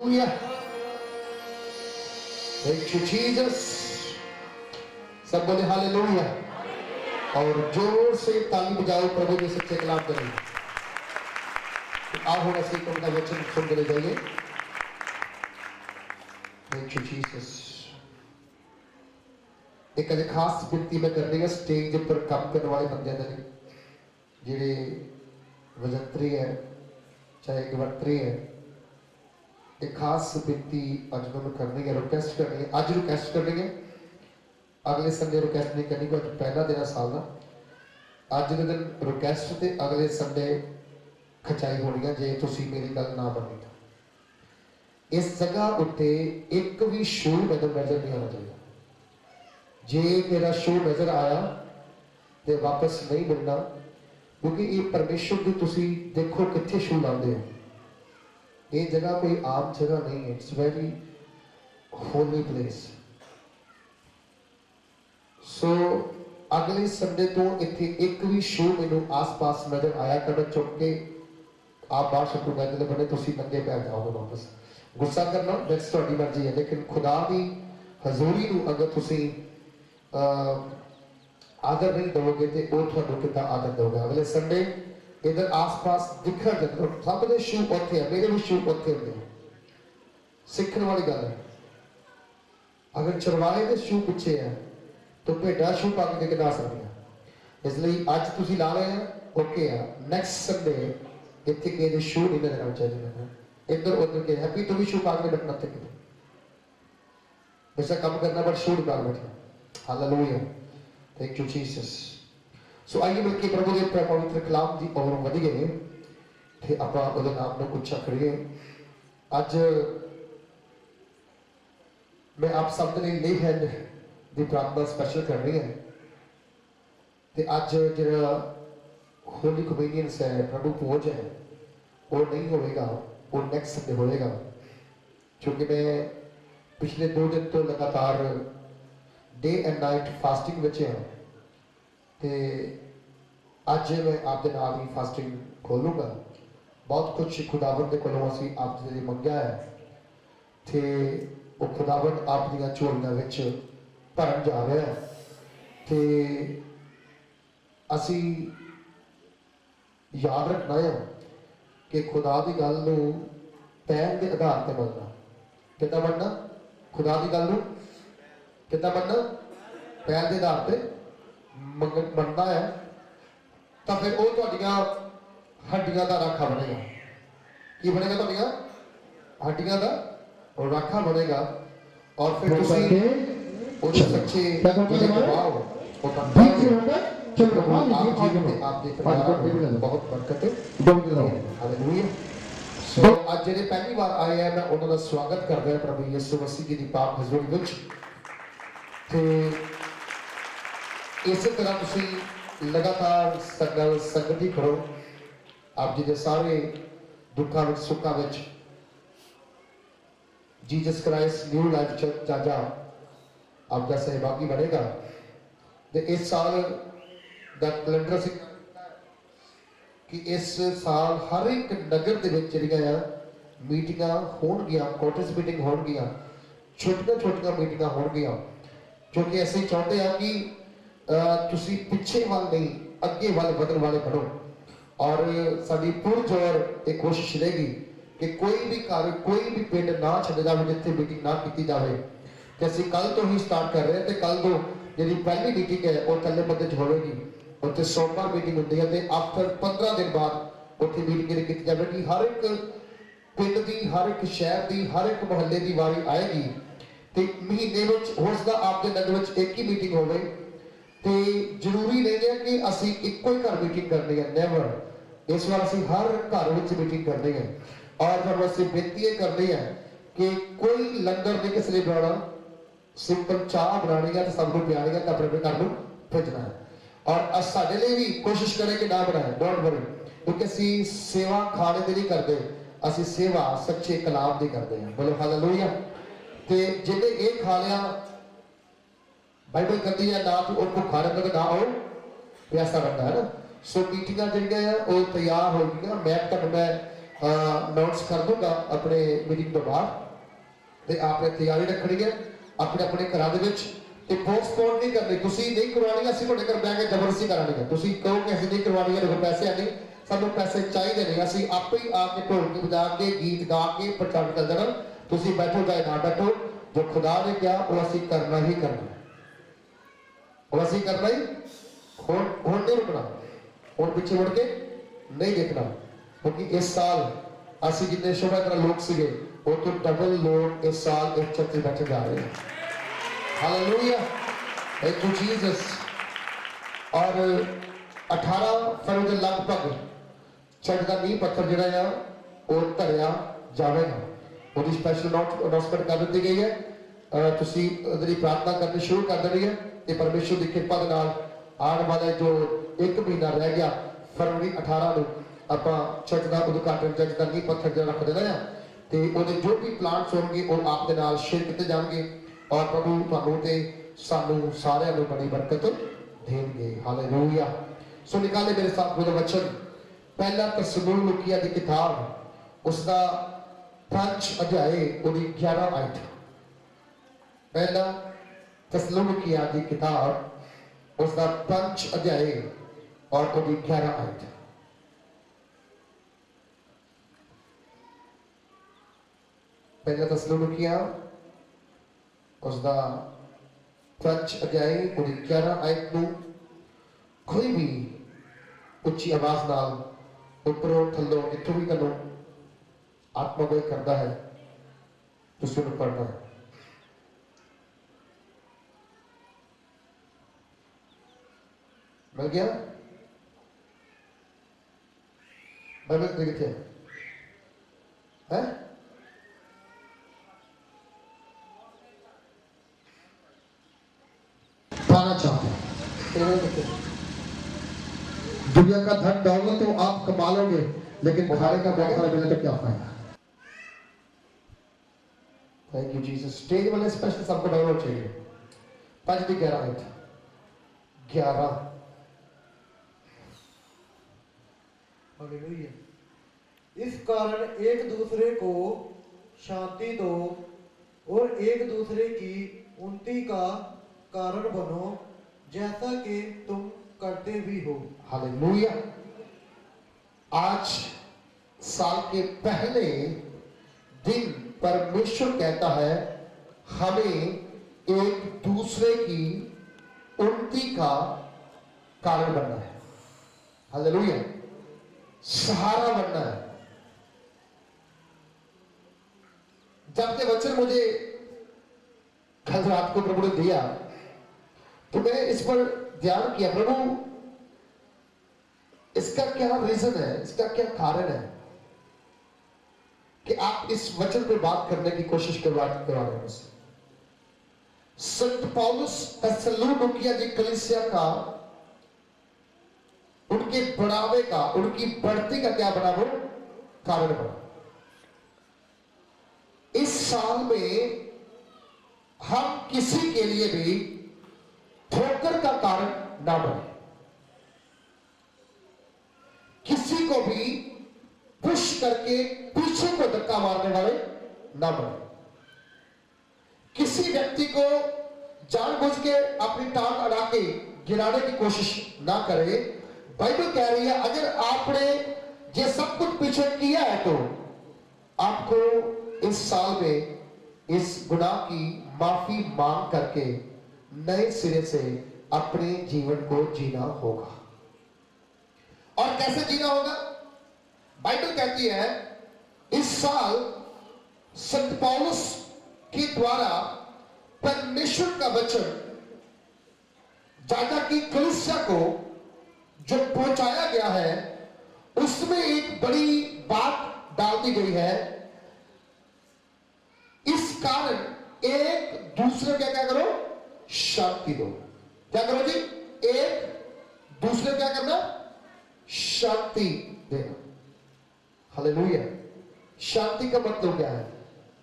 Thank you, Jesus. सब बोले hallelujah और जोर से ताली बजाओ प्रभु के सच्चे कलाम करें। आओ हम ऐसे उनका वचन सुन के जाइए। Thank you, Jesus. एक अजे खास विनती में करनी है स्टेज पर काम करने वाले बंदे ने जिहड़े वजंतरी है चाहे गवंतरी है एक खास विनती अज मैं करनी है रिक्वेस्ट करनी है अज रिक्वेस्ट करनी है अगले संडे रिक्वेस्ट नहीं करनी क्योंकि पहला दिन साल का अज के दिन रिक्वेस्ट ते अगले संडे खचाई होनी है जे तुसी मेरी गल ना मनी तो इस जगह उत्ते एक भी शो मैंने नजर नहीं आना चाहिए जे मेरा शो नजर आया तो वापस नहीं मिलना क्योंकि ये परमेश्वर की तुसी देखो कितने शो लाते हो ये जगह कोई आम जगह नहीं है it's very holy place so अगले संडे तो इतने एक भी शो मैनू आस पास नजर आया कर चुक के आप बाहर शब्दों कहते बने तुसी नंगे पैर जाओगे वापस गुस्सा करना दैट्स तुहाडी मर्जी है लेकिन खुदा की हजूरी नू अगर तुसी आदर नहीं दोगे तो वो तुहानू कितना आदर दोगे अगले संडे इधर आस पास दिखा जाता सब के शू उत्थे है मेरे भी शू उत्थे होंगे सीखने वाली गल है अगर चरवाहे के शू पिछे है तो भेडा शू पा के कितना सकती इसलिए अज तुसी ला रहे हैं ओके है नैक्सट संडे इतने किसी शू नहीं नजर आना चाहिए मैंने इधर उधर के हैप्पी तो भी शू पा के बैठना थे वैसा काम करना पर शू नहीं पा के बैठना हालेलुया थैंक यू जीसस सो आइए मिलके प्रभु के पवित्र कलाम की ओर वधिए ते आपां उहदे नाम नूं उच्चा करिए अज मैं आप सब दे लई ले हैंड दी प्रार्थना स्पेशल कर रही है ते अज जिहड़ा होली कम्युनियंस है प्रभु भोज है वो नहीं होगा वो नेक्स्ट संडे होएगा क्योंकि मैं पिछले 2 दिन तो लगातार डे एंड नाइट फास्टिंग विच है ते अज मैं आपके नाल ही फास्टिंग खोलूंगा बहुत कुछ खुदावंद के कोलों असीं आप जी लई मंगिया है ते वो खुदावंद आप दीआं झोलियां विच भरन जा रहा है ते असीं याद रखना है कि खुदा की गल नूं पैन के आधार पर मनना कितना मनना खुदा की गल नूं कितना मनना पैन के आधार पर मनना है तो फिर वो तुहाडियां हड्डियां का राखा बनेगा की बनेगा तुहाडियां हड्डियां का राखा बनेगा और फिर तुसीं उस सच्चे जिहड़े गवाह हो वो बनता बहुत बरकत हालेलुया सो आज जिहड़े पहली बार आए हैं मैं उन्हां दा स्वागत करदा हां प्रभु यीशु मसीह जी दी पाक हज़ूरी विच ते इस तरह तुसीं लगातार संगति करो आप जी के सारे दुखों में सुखों में Jesus Christ new life church चाचा आपका सहभागी बनेगा तो इस साल का कैलेंडर से कि इस साल हर एक नगर के मीटिंग होणगियां कॉटेज मीटिंग होणगियां छोटिया छोटिया मीटिंग होणगियां क्योंकि असं चाहते हैं कि तुसी पिछे वाल नहीं अगे वाल बदन वाले बढ़ो और साडी पुरजोर एक कोशिश रहेगी कि कोई भी कार्य कोई भी पिंड ना छड्डे जावे जिथे मीटिंग ना की जाए कि असं कल तो ही स्टार्ट कर रहे हैं तो कल तो जी पहली मीटिंग है वो थले बंदे च होगी उत्थे सोमवार मीटिंग होती है आफ्टर 15 दिन बाद उत्थे मीटिंग की जाएगी हर एक पिंड की हर एक शहर की हर एक मुहल्ले की वारी आएगी तो महीने में हो सकता आपके नगर में एक ही मीटिंग होवे तो जरूरी नहीं है कि असी एको ही घर मीटिंग करनी है नेवर इस बार असी हर घर में मीटिंग करनी है और फिर असी बेनती करनी है कि कोई लंगर नहीं किसी ने बनाना सिंपल चाह बनानी है तो सबको पियानी है अपने अपने घर में भेजना है और साढ़े लिए भी कोशिश करें कि ना बनाए डोंट वरी क्योंकि असी सेवा खाने की नहीं करते असी सेवा सच्चे कलाम की करते हैं बोलो हालेलुया ते जिन्हें एक खा लिया बाइबल कहती है ना तो भुखा रहता ना वो प्यासा रहता है ना सो मीटिंग जी तैयार हो गई मैं अनाउंस कर दूंगा अपने मीटिंग तो बाद ਤੇ आपने तैयारी रखनी है अपने अपने घरां ਦੇ ਵਿੱਚ ਤੇ ਪੋਸਟਪੋਨ ਨਹੀਂ ਕਰਨੀ ਤੁਸੀਂ ਨਹੀਂ ਕਰਵਾਉਣੀ ਅਸੀਂ ਤੁਹਾਡੇ ਘਰ ਬੈ ਕੇ ਜ਼ਬਰਦਸਤੀ ਕਰਾਣੀ ਹੈ ਤੁਸੀਂ ਕਹੋ ਕਿ ਅਸੀਂ ਨਹੀਂ ਕਰਵਾਉਣੀ ਹੈ ਪੈਸੇ ਆ ਨਹੀਂ ਸਾਨੂੰ ਪੈਸੇ ਚਾਹੀਦੇ ਨਹੀਂ ਅਸੀਂ ਆਪੇ ਹੀ ਆ ਕੇ ਢੋਲਕੀ ਵਜਾ ਕੇ ਗੀਤ ਗਾ ਕੇ ਪ੍ਰਚਾਰ ਕਰ ਦੇਣਾ ਤੁਸੀਂ ਬੈਠੋ ਚਾਹੇ ਨਾ ਬੈਠੋ ਜੋ ਖੁਦਾ ਨੇ ਕਿਹਾ ਉਹ ਅਸੀਂ ਕਰਨਾ ਹੀ ਕਰਨਾ ਉਹ ਅਸੀਂ ਕਰਨਾ ਹੀ ਹੁਣ ਨਹੀਂ ਰੁਕਣਾ ਹੁਣ ਪਿੱਛੇ ਮੁੜ ਕੇ ਨਹੀਂ ਦੇਖਣਾ ਕਿਉਂਕਿ ਇਸ ਸਾਲ ਅਸੀਂ ਜਿੰਨੇ ਸ਼ੋਭਾ ਕਰਾ ਲੋਕ ਸੀਗੇ वो तो डबल लोग इस साल एक छत में बैठे जा रहे हैं हालेलुया थैंक यू जीसस और 18 फरवरी ਦੇ ਲਗਭਗ ਛੱਡ ਦਾ ਨੀਂਹ ਪੱਥਰ ਜਿਹੜਾ ਆ ਉਹ ਧਰਿਆ ਜਾਵੇਗਾ ਉਹਦੀ ਸਪੈਸ਼ਲ ਅਨਾਉਂਸਮੈਂਟ ਕਰ ਦਿੱਤੀ ਗਈ ਹੈ ਤੁਸੀਂ ਉਹਦੀ ਪ੍ਰਾਰਥਨਾ ਕਰਨੀ ਸ਼ੁਰੂ ਕਰ ਦੇਣੀ ਹੈ ਤੇ ਪਰਮੇਸ਼ਰ ਦੀ ਕਿਰਪਾ ਦੇ ਨਾਲ ਆਉਣ ਵਾਲਾ ਜੋ 1 ਮਹੀਨਾ ਰਹਿ ਗਿਆ ਫਰਵਰੀ 18 ਨੂੰ ਆਪਾਂ ਛੱਡ ਦਾ ਉਦਘਾਟਨ ਛੱਡ ਦਾ ਨੀਂਹ ਪੱਥਰ ਜਿਹੜਾ ਰੱਖ ਦੇਣਾ ਆ ਤੇ ਉਹਦੇ ਜੋ ਵੀ ਪਲਾਂਟਸ ਹੋਣਗੇ ਉਹ ਆਪ ਦੇ ਨਾਲ ਸ਼ੇਅਰ ਕੀਤੇ ਜਾਣਗੇ ਔਰ ਪ੍ਰਭੂ ਤੁਹਾਨੂੰ ਤੇ ਸਾਨੂੰ ਸਾਰਿਆਂ ਨੂੰ ਬੜੀ ਬਰਕਤ ਦੇਣਗੇ ਹਾਲੇਲੂਇਆ ਸੋ ਨਿਕਾਲੇ ਮੇਰੇ ਸਾਥ ਖੁਦਾ ਵਚਨ ਪਹਿਲਾ ਤਸਲੂਨਿਕੀਆਂ ਦੀ ਕਿਤਾਬ ਉਸ ਦਾ 5 ਅਧਿਆਏ ਉਹਦੀ 11 ਆਇਤ ਪਹਿਲਾ ਤਸਲੂਨਿਕੀਆਂ ਦੀ ਕਿਤਾਬ ਉਸ ਦਾ 5 ਅਧਿਆਏ ਔਰ ਉਹਦੀ 11 ਆਇਤ पहला तस्सलुनीकियां उसका 5 अध्याय पूरी 11 आयत ਨੂੰ कोई भी ਉੱਚੀ ਆਵਾਜ਼ ਨਾਲ ਉੱਪਰੋਂ ਥੱਲੋਂ ਕਿੱਥੋਂ ਵੀ ਤੁਹਾਨੂੰ ਆਤਮਾ ਕੋਈ ਕਰਦਾ ਹੈ ਤੁਸੀਂ ਉਹਨੂੰ ਪੜ੍ਹਨਾ ਹੈ ਮਿਲ ਗਿਆ ਬਾਈਬਲ ਦੇ ਕਿੱਥੇ ਹੈ पाना चाहते दुनिया का धन दौलत तो आप कमा लोगे लेकिन खाने का बहुत सारा मिले तो क्या फायदा थैंक यू जीसस स्टेज वाले स्पेशल सबको डाउनलोड चाहिए 5 की 11 आयत 11 हालेलुया इस कारण एक दूसरे को शांति दो और एक दूसरे की उन्नति का कारण बनो जैसा कि तुम करते भी हो हालेलुया आज साल के पहले दिन परमेश्वर कहता है हमें एक दूसरे की उन्नति का कारण बनना है हालेलुया सहारा बनना है जब ये वचन मुझे कल रात को प्रभु ने दिया तो मैंने इस पर ध्यान किया प्रभु इसका क्या रीजन है इसका क्या कारण है कि आप इस वचन पर बात करने की कोशिश करवा रहे हैं संत पौलुस थेसलोनिकिया की कलीसिया का उनके बढ़ावे का उनकी बढ़ती का क्या बना वो कारण बना इस साल में हम किसी के लिए भी ठोकर का कारण ना बने किसी को भी पुश करके पीछे को धक्का मारने वाले ना बने किसी व्यक्ति को जानबूझ के अपनी टांग अड़ा के गिराने की कोशिश ना करे बाइबल कह रही है अगर आपने ये सब कुछ पीछे किया है तो आपको इस साल में इस गुनाह की माफी मांग करके नए सिरे से अपने जीवन को जीना होगा और कैसे जीना होगा बाइबल कहती है इस साल संत पौलुस के द्वारा परमेश्वर का वचन जाजा की कलीसिया को जो पहुंचाया गया है उसमें एक बड़ी बात डाल दी गई है इस कारण एक दूसरे का क्या करो शांति दो क्या करो जी एक दूसरे क्या करना शांति देना हालेलुया शांति का मतलब क्या है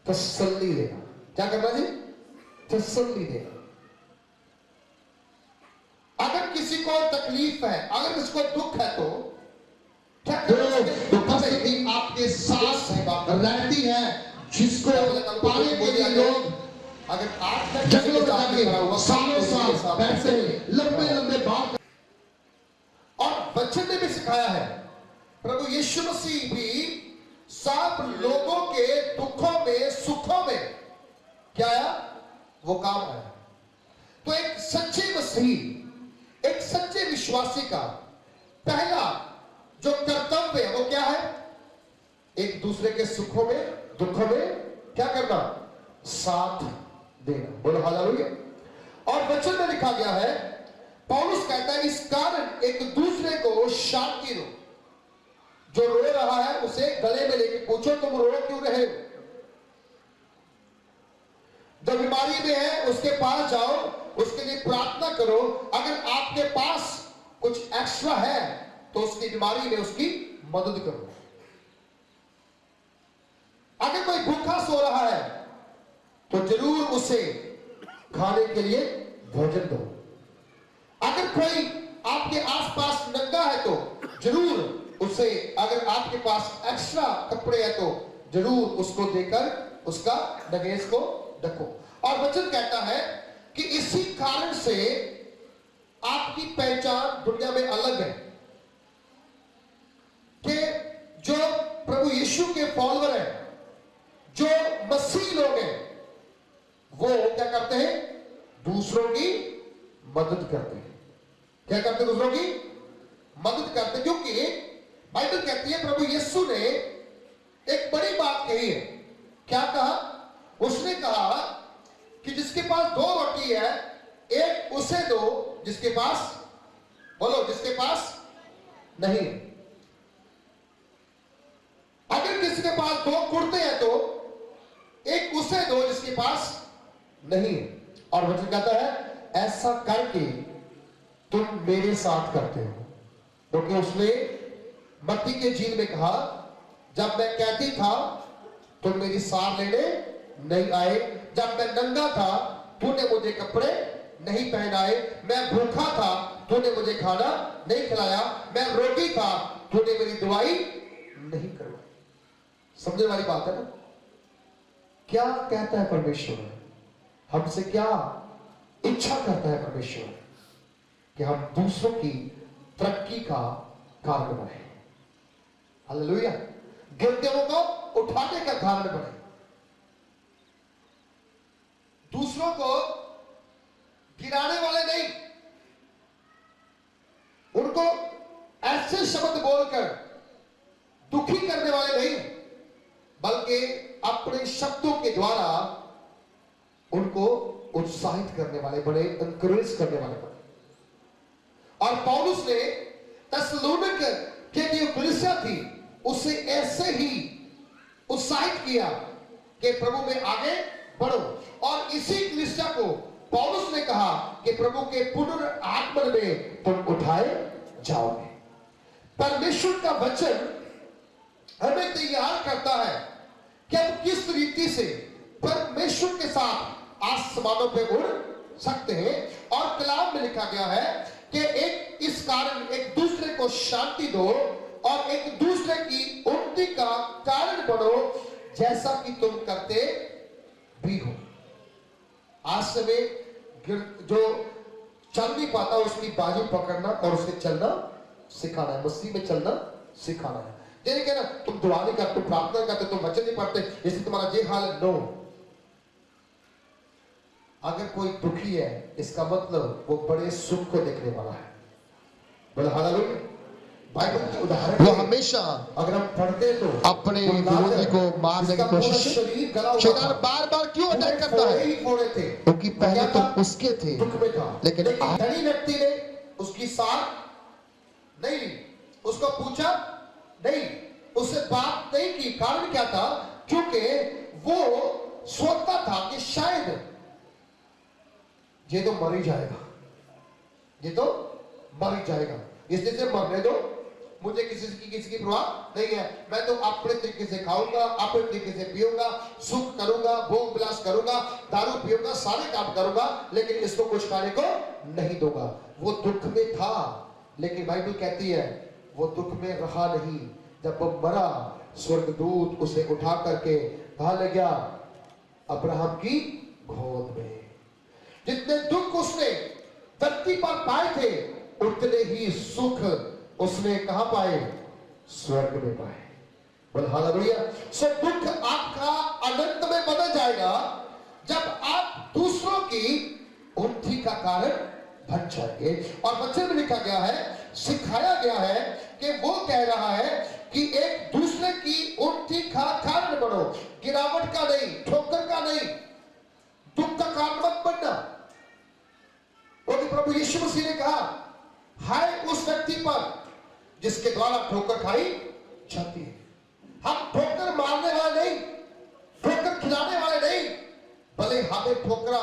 तसल्ली देना क्या करना जी तसल्ली देना अगर किसी को तकलीफ है अगर किसी को दुख है तो क्या जो करें? उपस्थिति आपके साथ रहती है, जिसको पाने के लिए लोग अगर आज जंगलों में जाके सालों साल बैठते हैं, लंबे लंबे बात। और बच्चन ने भी सिखाया है, प्रभु यीशु मसीह भी सब लोगों के दुखों में सुखों में क्या आया, वो काम आया। तो एक सच्चे मसीह, एक सच्चे विश्वासी का पहला जो कर्तव्य है वो क्या है, एक दूसरे के सुखों में दुखों में क्या करना, साथ देना। बोलो हालेलुया। और वचन में लिखा गया है, पौलुस कहता है, इस कारण एक दूसरे को शांति दो। जो रो रहा है उसे गले में लेके पूछो, तुम रो क्यों रहे हो। जो बीमारी में है उसके पास जाओ, उसके लिए प्रार्थना करो। अगर आपके पास कुछ एक्स्ट्रा है तो उसकी बीमारी में उसकी मदद करो। अगर कोई भूखा सो रहा है तो जरूर उसे खाने के लिए भोजन दो। अगर कोई आपके आसपास नंगा है तो जरूर उसे, अगर आपके पास एक्स्ट्रा कपड़े हैं तो जरूर उसको देकर उसका नगेज को ढको। और वचन कहता है कि इसी कारण से आपकी पहचान दुनिया में अलग है, कि जो प्रभु यीशु के फॉलोअर हैं, जो मसीह लोग हैं, वो क्या करते हैं, दूसरों की मदद करते हैं। क्या करते हैं, दूसरों की मदद करते हैं। क्योंकि बाइबल कहती है प्रभु यीशु ने एक बड़ी बात कही है। क्या कहा, उसने कहा कि जिसके पास 2 रोटी है, एक उसे दो जिसके पास, बोलो, जिसके पास नहीं। अगर किसी के पास 2 कुर्ते हैं तो एक उसे दो जिसके पास नहीं है। और वचन कहता है, ऐसा करके तुम मेरे साथ करते हो। क्योंकि उसने मत्ती के झील में कहा, जब मैं कैदी था तुम मेरी सार लेने नहीं आए, जब मैं नंगा था तूने मुझे कपड़े नहीं पहनाए, मैं भूखा था तूने मुझे खाना नहीं खिलाया, मैं रोगी था तूने मेरी दवाई नहीं करवाई। समझने वाली बात है ना। क्या कहता है परमेश्वर, हमसे क्या इच्छा करता है परमेश्वर, कि हम दूसरों की तरक्की का कारण बने। हालेलुया। गिरते को उठाने का कारण बने, दूसरों को गिराने वाले नहीं, उनको ऐसे शब्द बोलकर दुखी करने वाले नहीं, बल्कि अपने शब्दों के द्वारा उनको उत्साहित करने वाले बने, एनकरेज करने वाले बने। और पौलुस ने थिस्सलुनीक के जो कलीसिया थी उसे ऐसे ही उत्साहित किया कि प्रभु में आगे बढ़ो। और इसी कलीसिया को पौलुस ने कहा कि प्रभु के पुनर्आगमन में तुम उठाए जाओगे। परमेश्वर का वचन हमें तैयार करता है कि हम किस रीति से परमेश्वर के साथ आसमानों पे उड़ सकते हैं। और कलाम में लिखा गया है कि एक इस कारण एक दूसरे को शांति दो और एक दूसरे की उन्नति का कारण बनो, जैसा कि तुम करते भी हो। आज समय जो चल नहीं पाता उसकी बाजू पकड़ना और उसे चलना सिखाना है, मसीह में चलना सिखाना है। यानी कहना तुम दुआ नहीं करते, तुम प्रार्थना करते, तुम वचन नहीं पढ़ते, इसलिए तुम्हारा ये हाल है। नो, अगर कोई दुखी है इसका मतलब वो बड़े सुख को देखने वाला है। बोला हालेलुया। बाइबल के उदाहरण वो हमेशा अगर हम पढ़ते तो अपने विरोधी को मारने की कोशिश, शैतान बार बार क्यों अटैक करता है, थे क्योंकि पहले तो उसके थे, दुख में था, लेकिन धनी व्यक्ति ने उसकी साथ नहीं ली, उसको पूछा नहीं, उससे बात नहीं की। कारण क्या था, क्योंकि वो सोचता था कि शायद ये तो मर ही जाएगा, ये तो मर ही जाएगा, इसलिए से मरने दो, मुझे किसी की परवाह नहीं है, मैं तो अपने तरीके से खाऊंगा, अपने तरीके से पीऊंगा, सुख करूंगा, भोग विलास करूंगा, दारू पीऊंगा, सारे काम करूंगा, लेकिन इसको कुछ खाने को नहीं दूंगा। वो दुख में था, लेकिन बाइबल कहती है वो दुख में रहा नहीं। जब वो मरा, स्वर्गदूत उसे उठा करके कहा ले गया अब्राहम की गोद में। जितने दुख उसने धरती पर पाए थे, उतने ही सुख उसने कहां पाए? स्वर्ग में पाए। बोल हालेलुया। सो दुख आपका अनंत में बदल जाएगा जब आप दूसरों की उन्नति का कारण बन जाएंगे। और वचन में लिखा गया है, सिखाया गया है कि वो कह रहा है कि एक दूसरे की उन्नति का कारण बनो, गिरावट का नहीं, ठोकर का नहीं, दुख का कारण मत बनना। क्योंकि प्रभु यीशु मसीह ने कहा, हाय उस व्यक्ति पर जिसके द्वारा ठोकर खाई जाती है। हम ठोकर मारने वाले नहीं, ठोकर खिलाने वाले नहीं, भले हमें ठोकरा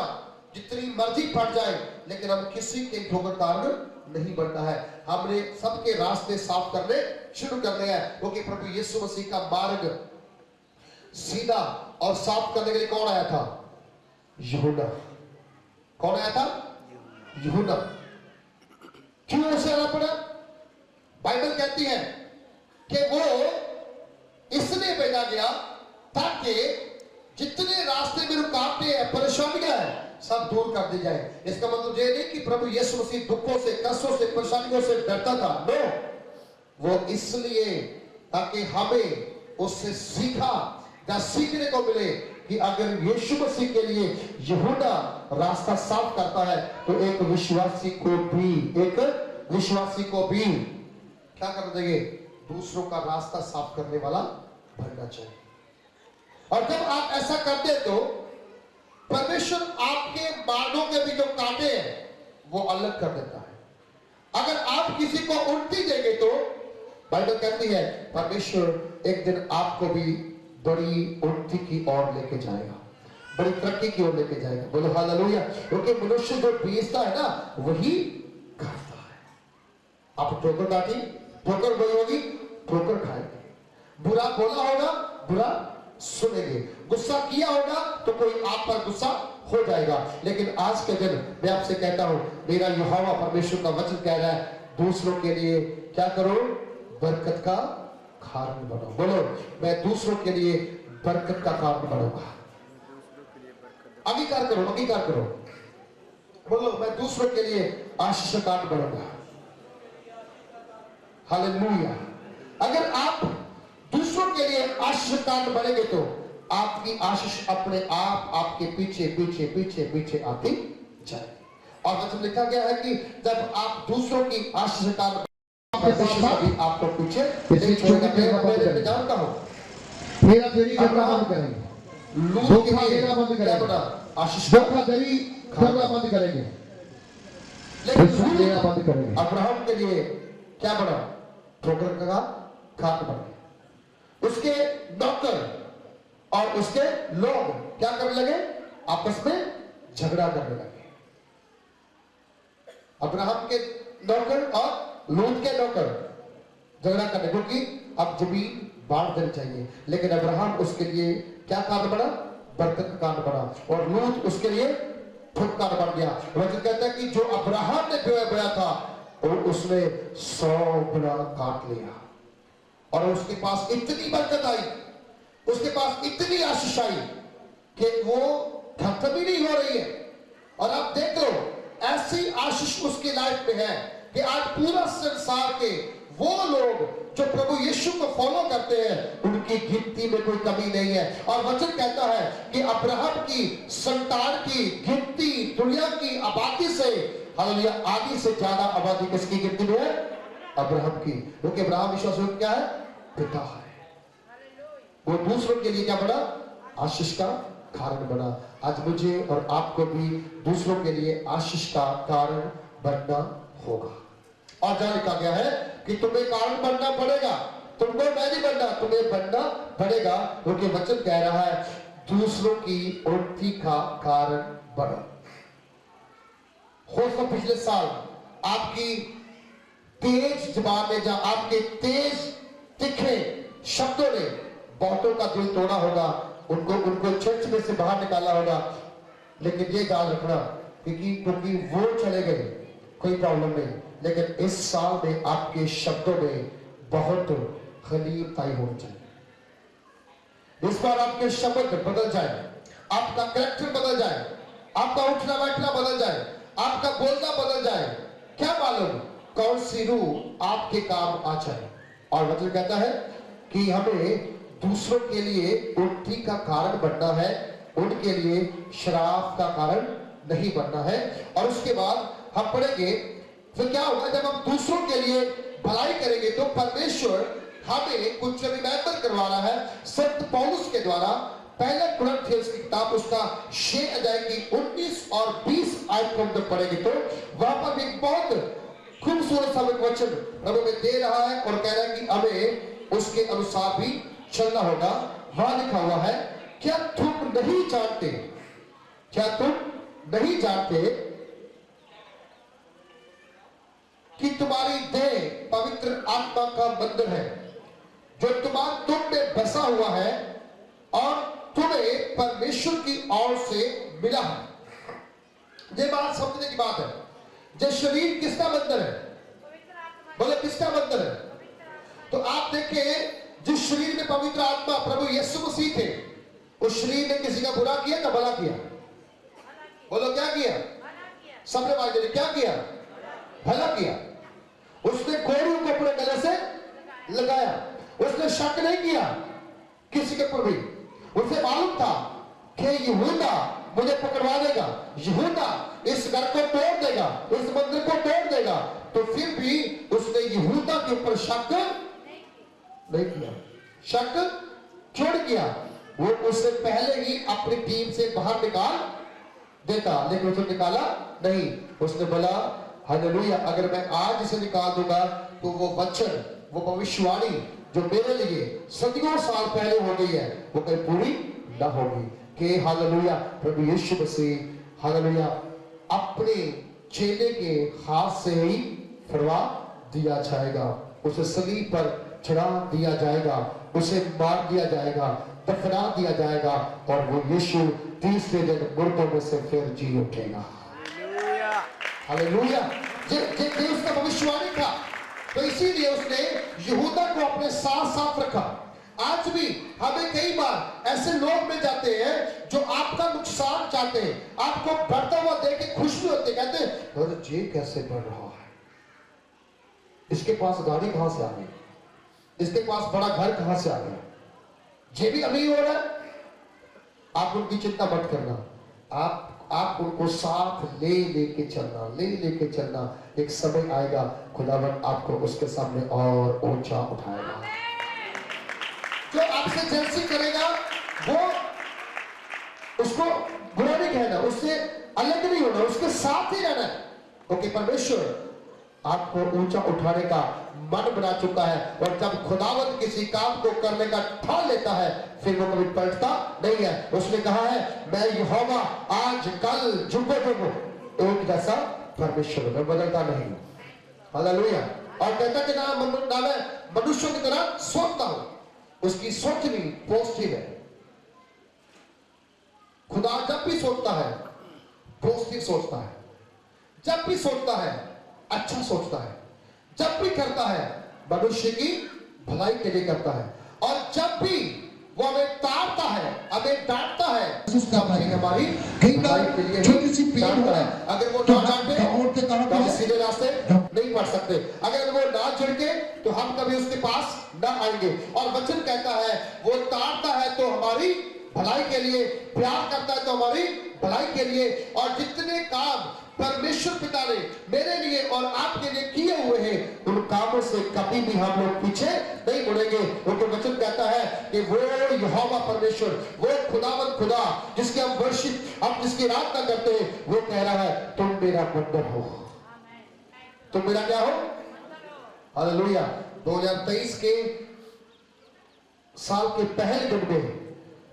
जितनी मर्जी पड़ जाए, लेकिन हम किसी के ठोकर कारण नहीं बनना है। हमने सबके रास्ते साफ करने शुरू करने हैं, क्योंकि प्रभु यीशु मसीह का मार्ग सीधा और साफ करने के लिए कौन आया था? यूहन्ना। कौन आया था? यूहन्ना। क्यों उसे आना पड़ा? बाइबल कहती है कि वो इसलिए भेजा गया ताकि जितने रास्ते में रुकावटें हैं, परेशानियां हैं, सब दूर कर दी जाए। इसका मतलब ये नहीं कि प्रभु यीशु मसीह दुखों से, कष्टों से, परेशानियों से डरता था। नो, वो इसलिए ताकि हमें उससे सीखने को मिले कि अगर यीशु मसीह के लिए यूहन्ना रास्ता साफ करता है, तो एक विश्वासी को भी क्या करना चाहिए? दूसरों का रास्ता साफ करने वाला बनना चाहिए। और जब आप ऐसा करते हैं तो परमेश्वर आपके बालों के भी जो कांटे हैं वो अलग कर देता है। अगर आप किसी को उन्नति देंगे तो बाइबल कहती है परमेश्वर एक दिन आपको भी बड़ी उन्नति की ओर लेके जाएगा, बड़ी तरक्की की ओर लेके जाएगा। बोलो हालेलुया। क्योंकि मनुष्य जो बीजता है ना, वही काटता है। आप ठोकर काटी, ठोकर बोली होगी, ठोकर खाएंगे। बुरा बोला होगा, बुरा सुनेंगे। गुस्सा किया होगा तो कोई आप पर गुस्सा हो जाएगा। लेकिन आज के दिन मैं आपसे कहता हूं, मेरा यहोवा परमेश्वर का वचन कह रहा है, दूसरों के लिए क्या करो? बरकत का कारण बनो। बोलो, मैं दूसरों के लिए बरकत का कारण बनूंगा। अंगीकार करो, अंगीकार करो। बोलो, मैं दूसरों के लिए आशीष का कारण बनूंगा। हालेलुया। अगर आप दूसरों के लिए आशीष का कारण बनेंगे तो आपकी आशीष अपने आप आपके पीछे पीछे पीछे पीछे आती जाएगी। और वचन लिखा गया है कि जब आप दूसरों की आशीष का कारण आपको पीछे नहीं छोड़ेगा। मैं जानता हूं मेरा देरी करना बंद करेंगे, धोखा देना बंद करेंगे, आशीष धोखाधड़ी करना बंद करेंगे, लेकिन देना बंद करेंगे। अब्राहम के लिए क्या बना? ठोकर का खाक बना। उसके नौकर और उसके लोग क्या करने लगे? आपस में झगड़ा करने लगे। अब्राहम के नौकर और लूत के नौकर झगड़ा करने, क्योंकि अब जमीन बांट देनी चाहिए। लेकिन अब्राहम उसके लिए क्या कारण बना? बरकत का कारण बना। और लूत उसके लिए ठुक्कार बन गया। वचन कहता है कि जो अब्राहम ने बोया था और उसने 100 गुना काट लिया। और उसके पास इतनी बरकत आई, उसके पास इतनी आशीष आई कि वो खत्म ही नहीं हो रही है। और आप देख लो, ऐसी आशीष उसकी लाइफ में है कि आज पूरा संसार के वो लोग जो प्रभु यीशु को फॉलो करते हैं, उनकी गिनती में कोई कमी नहीं है। और वचन कहता है कि अब्राहम की संतान की गिनती दुनिया की आबादी से, हालेलुया, आधी से ज्यादा आबादी किसकी गिनती में है? अब्राहम की। क्योंकि अब्राहम विश्वास में क्या है? पिता है। वो दूसरों के लिए क्या बना? आशीष का कारण बना। आज मुझे और आपको भी दूसरों के लिए आशीष का कारण बनना होगा। और जहां लिखा गया है कि तुम्हें कारण बनना पड़ेगा, तुमको नहीं बनना, तुम्हें बनना पड़ेगा। क्योंकि वचन कह रहा है दूसरों की उन्नति का कारण बनो। हो सकता पिछले साल आपकी तेज जुबान ने, जहां आपके तेज तीखे शब्दों ने बहुतों का दिल तोड़ा होगा, उनको चर्च में से बाहर निकाला होगा। लेकिन ये याद रखना, क्योंकि वो चले गए, कोई प्रॉब्लम नहीं, लेकिन इस साल में आपके शब्दों में बहुत खलीलताई होनी चाहिए। इस बार आपके शब्द बदल जाए, आपका कैरेक्टर बदल जाए, आपका उठना बैठना बदल जाए, आपका बोलना बदल जाए। क्या मालूम कौन सी रूह आपके काम आ जाए। और वचन कहता है कि हमें दूसरों के लिए उन्नति का कारण बनना है, उनके लिए श्राप का कारण नहीं बनना है। और उसके बाद हम पढ़ेंगे फिर क्या होगा जब हम दूसरों के लिए भलाई करेंगे तो परमेश्वर हमें कुछ रिमेंबर करवा रहा है संत पौलुस के द्वारा। पहले कुरिन्थियों की किताब उसका 6 अध्याय की 19 और 20 आयत को हम पढ़ेंगे तो वहां पर एक बहुत खूबसूरत सा वचन प्रभु में दे रहा है और कह रहा है कि हमें उसके अनुसार भी चलना होगा। वहां लिखा हुआ है, क्या तुम नहीं जानते, क्या तुम नहीं जानते कि तुम्हारी देह पवित्र आत्मा का मंदिर है जो तुम में बसा हुआ है और तुम्हें परमेश्वर की ओर से मिला है। ये बात समझने की बात है। जो शरीर किसका मंदिर है, बोले किसका मंदिर है? तो आप देखें जिस शरीर में पवित्र आत्मा प्रभु यीशु मसीह थे, उस शरीर ने किसी का बुरा किया या भला किया? बोलो क्या किया? सबने मांगे ने क्या किया? भला किया। उसने कोड़ू को अपने गले से लगाया, उसने शक नहीं किया किसी के ऊपर भी। उसे मालूम था कि यहूदा मुझे पकड़वा देगा, यहूदा इस घर को तोड़ देगा, इस मंदिर को तोड़ देगा। तो फिर भी उसने यहूदा के ऊपर शक नहीं किया। शक क्यों किया? वो उससे पहले ही अपनी टीम से बाहर निकाल देता, लेकिन उसने निकाला नहीं। उसने बोला हालेलुया, अगर मैं आज इसे निकाल दूंगा तो वो वचन, वो भविष्यवाणी जो मेरे लिए सदियों साल पहले हो गई है वो कहीं पूरी ना होगी। कि हालेलुया प्रभु यीशु मसीह हालेलुया अपने चेले के हाथ से ही फड़वा दिया जाएगा, उसे सलीब पर चढ़ा दिया जाएगा, उसे मार दिया जाएगा, दफना दिया जाएगा और वो यीशु तीसरे दिन मुर्दों में से फिर जी उठेगा। हालेलुया। ये उसका भविष्यवाणी था। तो इसीलिए उसने यहूदा को अपने साथ साथ रखा। आज भी हमें कई बार ऐसे लोग मिल जाते हैं जो आपका नुकसान चाहते हैं, आपको बढ़ता हुआ देख के खुश भी होते, कहते हैं अरे ये कैसे बढ़ रहा है, इसके पास गाड़ी कहां से आ गई, इसके पास बड़ा घर कहां से आ गया, ये भी अमीर हो रहा है। आप उनकी चिंता मत करना, आप उनको साथ ले लेके चलना, ले लेके चलना। एक समय आएगा खुदावन आपको उसके सामने और ऊंचा उठाएगा। जो आपसे जलसी करेगा वो उसको बुरा नहीं कहना, उससे अलग नहीं होना, उसके साथ ही रहना है। क्योंकि परमेश्वर आपको ऊंचा उठाने का मन बना चुका है। और जब खुदावंत किसी काम को करने का ठान लेता है फिर वो कभी पलटता नहीं है। उसने कहा है मैं यहोवा आज कल जुगों जुगों एक जैसा परमेश्वर, मैं बदलता नहीं। हालेलुया। और कहता कि ना मैं मनुष्यों की तरह सोचता हूं, उसकी सोच भी पॉजिटिव है। खुदा जब भी सोचता है पॉजिटिव सोचता है, जब भी सोचता है अच्छा सोचता है, जब भी करता है मनुष्य की भलाई के लिए करता है। और जब भी वो हमें ताड़ता है, हमें डांटता है, हमारी भलाई के लिए छोटी सी डांटता है। अगर वो ना डांटे तो हम सीधे रास्ते नहीं पढ़ सकते, अगर वो ना झिड़के तो हम कभी उसके पास ना आएंगे। और वचन कहता है वो ताड़ता है तो हमारी भलाई के लिए, प्यार करता है तो हमारी भलाई के लिए। और जितने काम परमेश्वर पिता ने मेरे लिए और आपके लिए किए हुए हैं उन कामों से कभी भी हम लोग पीछे नहीं मुड़ेंगे। क्योंकि वचन कहता है कि वो यहोवा परमेश्वर, वो खुदावंद खुदा जिसके हम वर्शिप, हम जिसकी आराधना करते हैं, वो कह रहा है तुम मेरा बंदर हो, तुम मेरा क्या हो? हालेलुया। 2023 के साल के पहले दिन में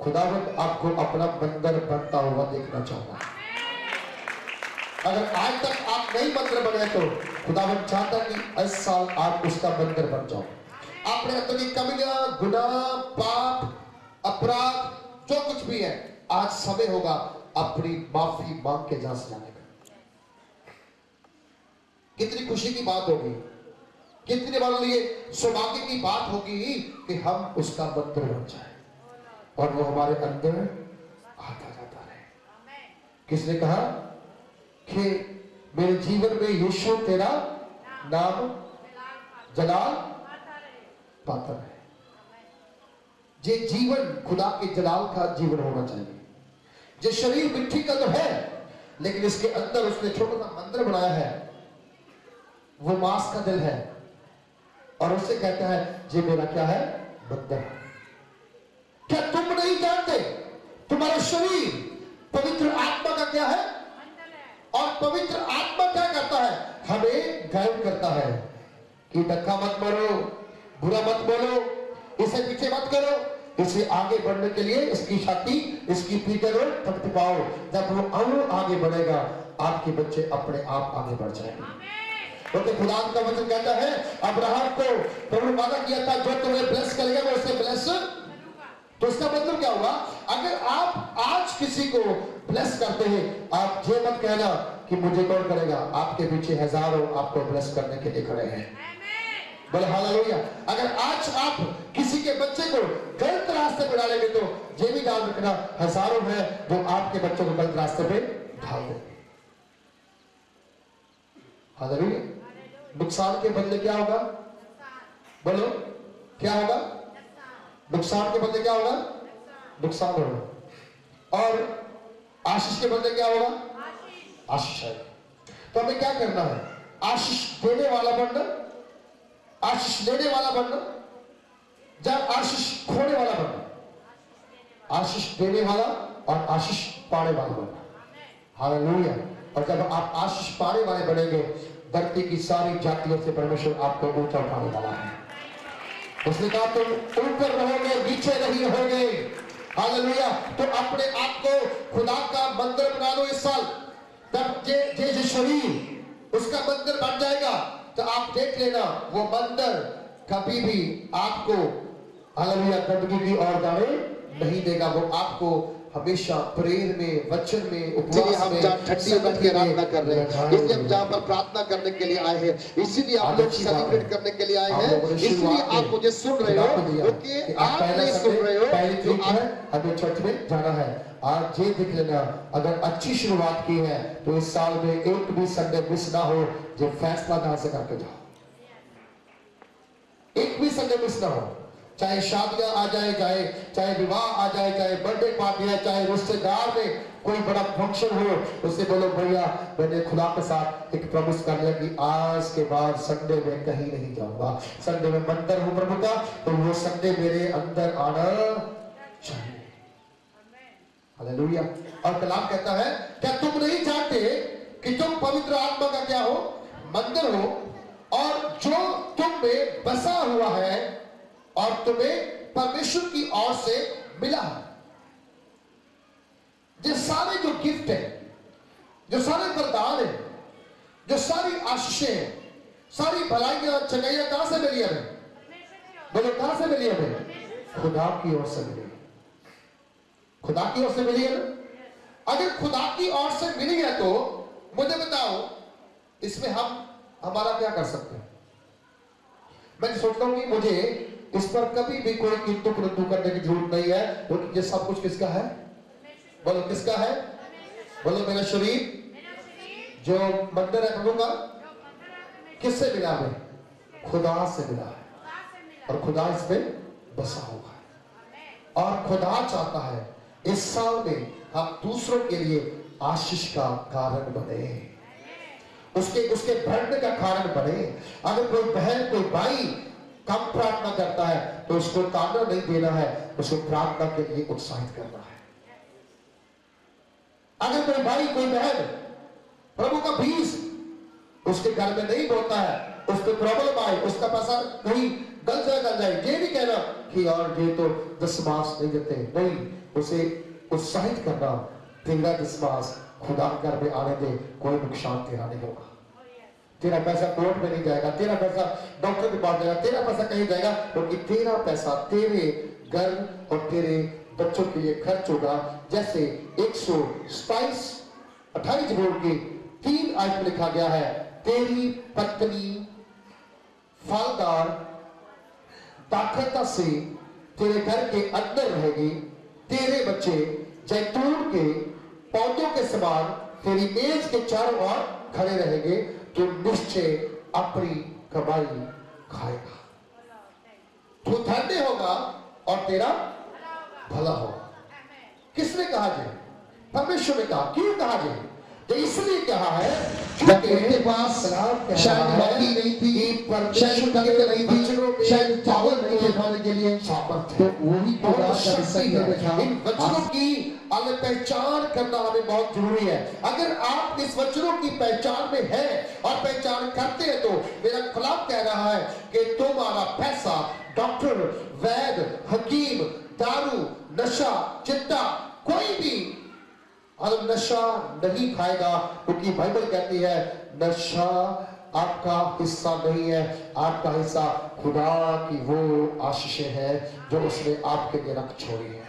खुदावंद आपको अपना बंदर बनता हुआ देखना चाहता है। अगर आज तक आप नहीं बंदर बने तो खुदावंद चाहता कि इस साल आप उसका बंदर बन जाओ। आपने अपनी कमियां, गुनाह, पाप, अपराध जो कुछ भी है, आज समय होगा अपनी माफी मांग के जहां से जाने का। कितनी खुशी की बात होगी कितने बार लिए सौभाग्य की बात होगी कि हम उसका मंदिर बन जाए और वो हमारे अंदर आता जाता रहे। किसने कहा कि मेरे जीवन में यीशु तेरा नाम जलाल पाता रहे। ये जीवन खुदा के जलाल का जीवन होना चाहिए। ये शरीर मिट्टी का तो है, लेकिन इसके अंदर उसने छोटा सा मंदिर बनाया है, वो मांस का दिल है, और उससे कहता है ये मेरा क्या है, मंदिर। क्या तुम नहीं जानते तुम्हारा शरीर पवित्र आत्मा का क्या है? और पवित्र आत्मा क्या करता है? हमें गाइड करता है कि धक्का मत मारो, बुरा मत बोलो, इसे पीछे मत करो, इसे आगे बढ़ने के लिए इसकी शक्ति, इसकी पीछे थपथपाओ। जब वो आगे बढ़ेगा, आपके बच्चे अपने आप आगे बढ़ जाएंगे। क्योंकि खुदा का वचन कहता है अब्राहम को प्रभु ने वादा किया था जो तुम्हें ब्लेस करेगा मैं उसे ब्लेस। तो इसका मतलब क्या हुआ? अगर आप आज किसी को ब्लेस करते हैं, आप ये मत कहना कि मुझे कौन करेगा, आपके पीछे हजारों आपको ब्लेस करने के लिए खड़े हैं। बोले हालेलुया। अगर आज आप किसी के बच्चे को गलत रास्ते पे डालेंगे तो ये भी ध्यान रखना हजारों है जो आपके बच्चों को गलत रास्ते पे डाल देंगे। हालेलुया। नुकसान के बदले क्या होगा? बोलो क्या होगा? नुकसान के बदले क्या होगा? नुकसान होगा। और आशीष के बदले क्या होगा? आशीष है। तो हमें क्या करना है? आशीष देने वाला बनना, आशीष लेने वाला बनना, जब आशीष खोने वाला बनना, आशीष देने वाला और आशीष पाने वाला बनना। हालेलुया। और जब आप आशीष पाने वाले बनेंगे, धरती की सारी जातियों से परमेश्वर आपको ऊंचा उठाने वाला है। उसने कहा तुम ऊपर रहोगे, नीचे नहीं रहोगे। हालेलुया। तो अपने आप को खुदा का मंदिर बना लो इस साल। तब ये शरीर उसका मंदिर बन जाएगा, तो आप देख लेना वो मंदिर कभी भी आपको हालेलुया गंदगी की ओर जाने नहीं देगा। वो आपको हमेशा प्रेयर में, वचन में, उपवास हम में, जहाँ ठंडी बैठ के आराधना कर रहे हैं, इसलिए हम जहाँ पर प्रार्थना करने के लिए आए हैं, इसीलिए आप लोग सेलिब्रेट करने के लिए आए हैं, इसलिए आप मुझे सुन रहे हो, क्योंकि आप नहीं सुन रहे हो तो हमें चर्च में जाना है। आज ये देख लेना, अगर अच्छी शुरुआत की है तो इस साल में एक भी संडे मिस ना हो। जो फैसला ध्यान से करके जाओ, एक भी संडे मिस ना हो। चाहे शादियां आ जाए, चाहे विवाह आ जाए, चाहे बर्थडे पार्टी है, चाहे रिश्तेदार में कोई बड़ा फंक्शन हो, उससे बोलो भैया मैंने खुदा के साथ एक प्रॉमिस कर लिया कि आज के बाद संडे में कहीं नहीं जाऊंगा, संडे में मंदिर हूं प्रभु का, तो वो संडे मेरे अंदर आना चाहिए। हालेलुया। और कलाम कहता है क्या तुम नहीं जानते कि तुम पवित्र आत्मा का क्या हो, मंदिर हो, और जो तुम में बसा हुआ है और तुम्हें परमेश्वर की ओर से मिला है। ये सारे जो गिफ्ट है, जो सारे वरदान है, जो सारी आशीषें हैं, सारी भलाइयां चंगाइयां कहां से मिली हमें? बोलो कहां से मिली हमें? खुदा की ओर से मिली। खुदा की ओर से मिली है ना? अगर खुदा की ओर से मिली है तो मुझे बताओ इसमें हम हमारा क्या कर सकते हैं? मैं सोचता हूं कि मुझे इस पर कभी भी कोई किंतु परंतु करने की जरूरत नहीं है, क्योंकि ये सब कुछ किसका है? बोलो किसका है? बोलो मेरा शरीर जो मंदिर है प्रभु का, किससे मिला हमें? खुदा से मिला है, और खुदा इसमें बसा हुआ है। और खुदा चाहता है इस साल में हम दूसरों के लिए आशीष का कारण बने, उसके बढ़ने का कारण बने। अगर कोई बहन, कोई भाई कम प्रार्थना करता है तो उसको ताना नहीं देना है, उसको प्रार्थना के लिए उत्साहित करना है। अगर कोई भाई, कोई बहन प्रभु का बीज उसके घर में नहीं बोता है, उस पर प्रॉब्लम आए, उसका पैसा कहीं गल जाए, ये नहीं कहना कि और ये तो दशमास नहीं देते, नहीं, उसे उत्साहित करना, तेरा दशमास खुदा घर में आने दे, कोई नुकसान तेरा नहीं होगा। तेरा पैसा कोर्ट में नहीं जाएगा, तेरा पैसा डॉक्टर के पास जाएगा, तेरा पैसा कहीं जाएगा, क्योंकि तेरा पैसा तेरे घर और तेरे बच्चों के लिए खर्च होगा। जैसे 128 बोल के 3 आयत लिखा गया है, तेरी पत्नी फलदार दाखलता से तेरे घर के अंदर रहेगी। तेरे बच्चे जैतून के पौधों के समान तेरी मेज के चारों ओर खड़े रहेंगे। तू निश्चय अपनी कमाई खाएगा। तू धन्य होगा और तेरा भला होगा। किसने कहा जी? परमेश्वर ने कहा। क्यों कहा जी? तो इसलिए कहा है जब उनके पास शायद रोटी नहीं थी, शायद कणक नहीं थी, शायद चावल नहीं थे खाने के लिए, तो वही खुदा का हिस्सा में बैठा। इन वचनों की अलग पहचान करना हमें बहुत जरूरी है। अगर आप इस वचनों की पहचान में है और पहचान करते हैं तो मेरा खुलाफ कह रहा है कि तुम्हारा पैसा डॉक्टर, वैद्य, हकीम, दारू, नशा, चिट्टा, कोई भी नशा नहीं खाएगा, क्योंकि बाइबल कहती है नशा आपका हिस्सा नहीं है। आपका हिस्सा खुदा की वो आशीषें हैं जो उसने आपके लिए रख छोड़ी है।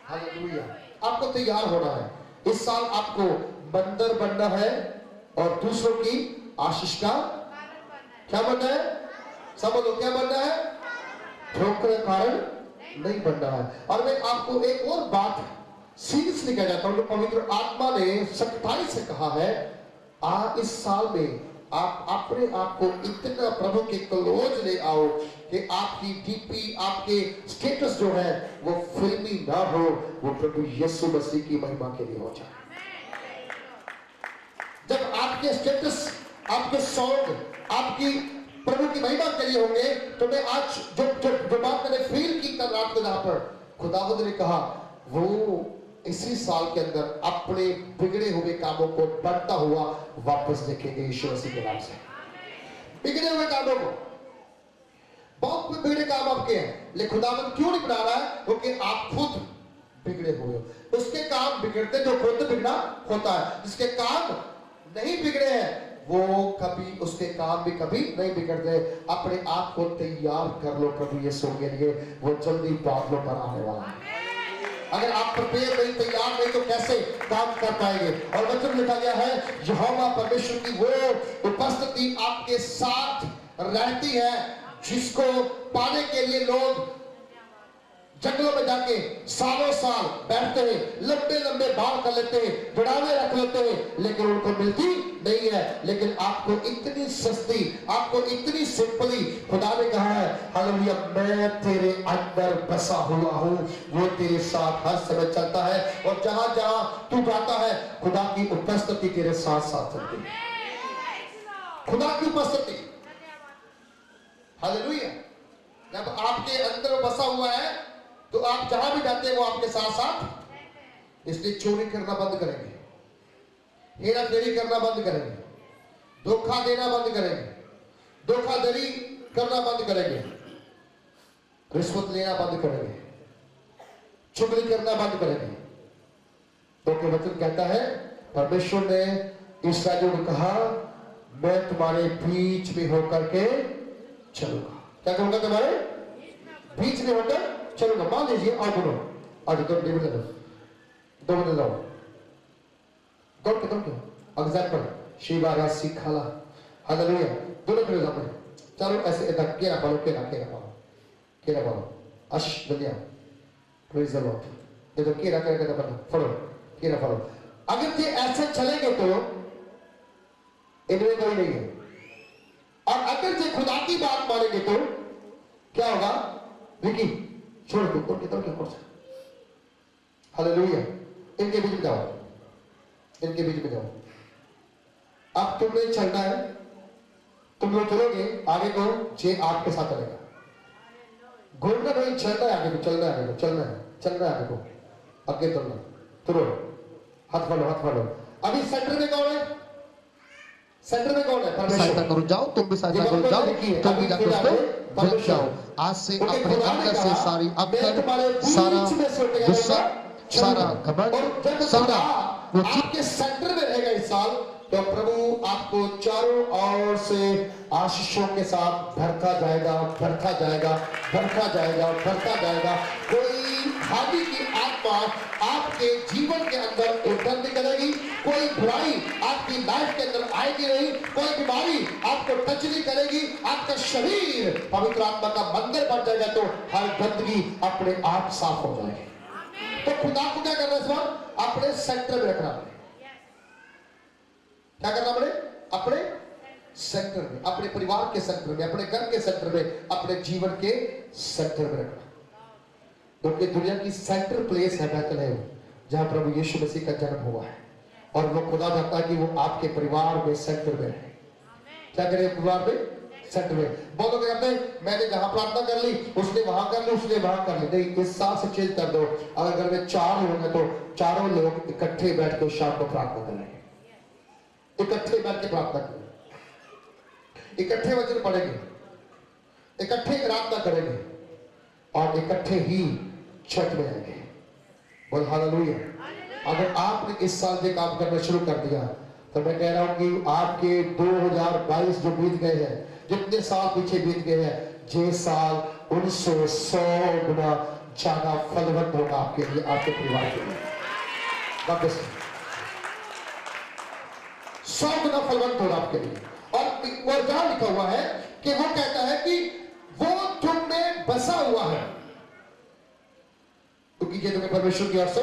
हालेलुया। आपको तैयार होना है। इस साल आपको बंदर बनना है और दूसरों की आशीष का क्या बनना है? सब लोग क्या बनना है? ठोकर के कारण नहीं बनना है। और मैं आपको एक और बात सीरियसली कह जाता हूं। पवित्र आत्मा ने सख्ताई से कहा है इस साल में आप अपने आप को इतना प्रभु के क्लोज ले आओ कि आपकी डीपी, आपके स्टेटस जो है वो फिल्मी ना हो, वो प्रभु यीशु मसीह की महिमा के लिए हो जाए। जब आपके स्टेटस, आपके सॉन्ग, आपकी प्रभु की महिमा के लिए होंगे, तो मैं आज जो बात मैंने फील की कल रात को, जहां पर खुदावंद ने कहा वो इसी साल के अंदर अपने बिगड़े हुए कामों को बढ़ता हुआ वापस देखेंगे यीशु मसीह के नाम से। बिगड़े हुए कामों को, बहुत बिगड़े काम आपके हैं, लेकिन खुदावंद क्यों नहीं बना रहा है? क्योंकि आप खुद बिगड़े हुए हो। उसके काम बिगड़ते जो खुद बिगड़ा होता है। जिसके काम नहीं बिगड़े हैं वो कभी, उसके काम भी कभी नहीं बिगड़ते। अपने आप को तैयार कर लो प्रभु यीशु के लिए, वो जल्दी बादलों पर आने वाला है। अगर आप प्रिपेयर नहीं, तैयार नहीं, तो कैसे काम कर पाएंगे? और वचन लिखा गया है यहोवा परमेश्वर की वो उपस्थिति आपके साथ रहती है जिसको पाने के लिए लोग जंगलों में जाके सालों साल बैठते हैं, लंबे लंबे बाल कर लेते हैं, जड़ावे रख लेते हैं, लेकिन उनको मिलती नहीं है। लेकिन आपको इतनी सस्ती, आपको इतनी सिंपली खुदा ने कहा है हालेलुया, मैं तेरे अंदर बसा हुआ हूं, वो तेरे साथ हर समय चलता है और जहां जहां तू जाता है खुदा की उपस्थिति तेरे साथ साथ चलती है। खुदा की उपस्थिति, हालेलुया। जब आपके अंदर बसा हुआ है तो आप जहां भी जाते हैं वो आपके साथ साथ। इसलिए चोरी करना बंद करेंगे, हेरा फेरी करना बंद करेंगे, धोखा देना बंद करेंगे, धोखाधड़ी करना बंद करेंगे, रिश्वत लेना बंद करेंगे, चुगली करना बंद करेंगे। तो वचन कहता है परमेश्वर ने इस्राएलियों को कहा मैं तुम्हारे बीच में होकर के चलूंगा। क्या कहूंगा? तुम्हारे बीच में होकर चलूंगा। मान लीजिए और बोलो, आज दो मिनट लो, 2 मिनट लो, दो एग्जांपल शिवा राशि खाला, हालेलुया। दोनों के एग्जांपल चलो ऐसे केरा पालो आशीष दुनिया प्रेज द लॉर्ड। ये तो केरा फॉलो, केरा फॉलो। अगर ये ऐसे चलेंगे तो इनमें कोई नहीं है, और अगर ये खुदा की बात मानेंगे तो क्या होगा? विकी छोड़ दो, उनके तरफ हालेलुया। इनके बीच में जाओ, इनके बीच में जाओ। अब तुम्हें चलना है, तुम लोग चलोगे आगे को, जे आपके साथ चलेगा। घूमना नहीं, चलना है आगे को, चलना है आगे को, चलना है आगे को, आगे चलना। तुरो हाथ फॉलो। अभी सेंटर में कौन है? सेंटर में कौन है? सहायता करो, जाओ तुम भी सहायता करो, जाओ तुम भी जाकर उसको बच जाओ। आज से अपने अंदर से सारी अक्कड़, सारा गुस्सा, सारा घमंड, सारा आपके सेंटर में रहेगा इस साल। तो प्रभु आपको चारों ओर से आशीषों के साथ भरता जाएगा, भरता जाएगा, भरता जाएगा, भरता जाएगा। कोई खादी की आत्मा आपके जीवन के अंदर उतर निकलेगी, कोई बुराई आपकी आपकी लाइफ के अंदर आएगी नहीं, कोई बीमारी आपको टच नहीं करेगी, आपका शरीर पवित्र आत्मा का मंदिर बन जाएगा, तो हर गंदगी अपने आप साफ हो जाएगी। तो खुदा को क्या करना है इस बार? अपने सेंटर में रखना पड़े। क्या करना पड़े? अपने सेंटर में, अपने परिवार के सेंटर में, अपने घर के सेंटर में, अपने जीवन के सेंटर में रखना। क्योंकि दुनिया की सेंटर प्लेस है बैतलहम, जहां प्रभु यीशु मसीह का जन्म हुआ है, और वो खुदा चाहता है कि वो आपके परिवार में सेंटर में रहे। क्या करें? परिवार में सेंटर में। बहुत लोग कहते हैं मैंने जहां प्रार्थना कर ली, उसने वहां कर ली, उसने वहां कर ली। नहीं, इस साल से चेंज कर दो। अगर घर में 4 लोग हैं तो चारों लोग इकट्ठे बैठ कर शाम को प्रार्थना करेंगे, इकट्ठे बैठ के प्रार्थना करेंगे, इकट्ठे वचन पढ़ेंगे, इकट्ठे आराधना करेंगे, और इकट्ठे ही छठ में आएंगे। बोल हालेलुया। अगर आपने इस साल ये काम करना शुरू कर दिया, तो मैं कह रहा हूं कि आपके 2022 जो बीत गए हैं, जितने साल पीछे बीत गए हैं, ये साल 100 गुना ज्यादा फलवंत होगा आपके लिए, आपके परिवार के लिए। वापस 100 गुना फलवंत होगा आपके लिए। और जहां लिखा हुआ है कि वो कहता है कि वो तुम में बसा हुआ है, क्योंकि ये तुम्हें परमेश्वर की ओर से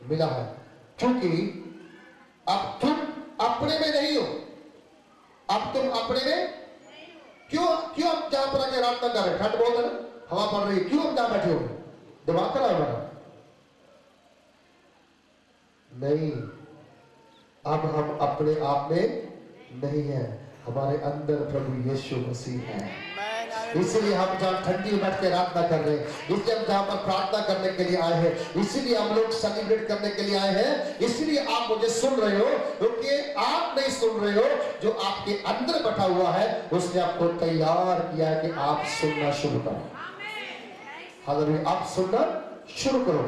मिला है। क्योंकि अब तुम अपने में नहीं हो, अब तुम अपने में क्यों हम जहां पर आके रात कर रहे हैं, ठंड बहुत है ना, हवा पड़ रही है, क्यों हम जहां बैठे हो? दिमाग खराब है हमारा? नहीं, अब हम अपने आप में नहीं है, हमारे अंदर प्रभु यीशु मसीह है। इसलिए हम जहां ठंडी में बैठ के प्रार्थना कर रहे हैं, इसलिए हम जहां पर प्रार्थना करने के लिए आए हैं, इसीलिए हम लोग सेलिब्रेट करने के लिए आए हैं। इसलिए आप मुझे सुन रहे हो, क्योंकि आप नहीं सुन रहे हो, जो आपके अंदर बैठा हुआ है उसने आपको तैयार किया है कि आप सुनना शुरू करो। हालेलुया, आप सुनना शुरू करो।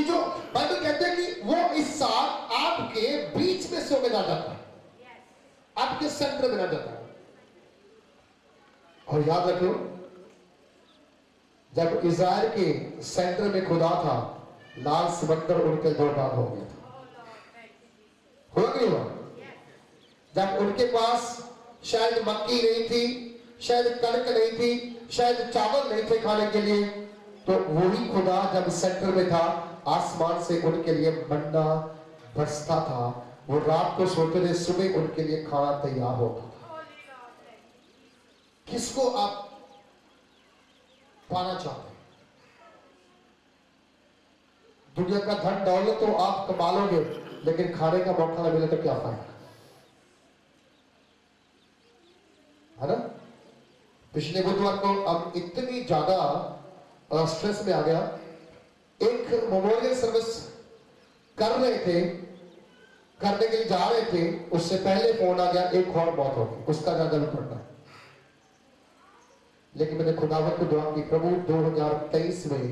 जो बाइबल कहते हैं कि वो इस साल आपके बीच में से होकर ना जाता है, आपके सेंटर में ना जाता है। और याद रखो, जब इज़राइल के सेंटर में खुदा था, लाल समंदर उनके 2 भाग हो गया था। हुआ नहीं हुआ? जब उनके पास शायद मक्की नहीं थी, शायद कणक नहीं थी, शायद चावल नहीं थे खाने के लिए, तो वही खुदा जब सेंटर में था, आसमान से उनके लिए मन्ना बरसता था। वो रात को सोते थे, सुबह उनके लिए खाना तैयार होता था। किसको आप पाना चाहते हैं? दुनिया का धन दौलत तो आप कमा लोगे, लेकिन खाने का मौका न मिले तो क्या फायदा, है ना? पिछले बुधवार को अब इतनी ज्यादा स्ट्रेस में आ गया, एक मेमोरियल सर्विस कर रहे थे, करने के लिए जा रहे थे, उससे पहले फोन आ गया, एक और मौत हो गई, उसका ज्यादा भी पड़ना है। लेकिन मैंने खुदावत को दुआ की, प्रभु 2023 में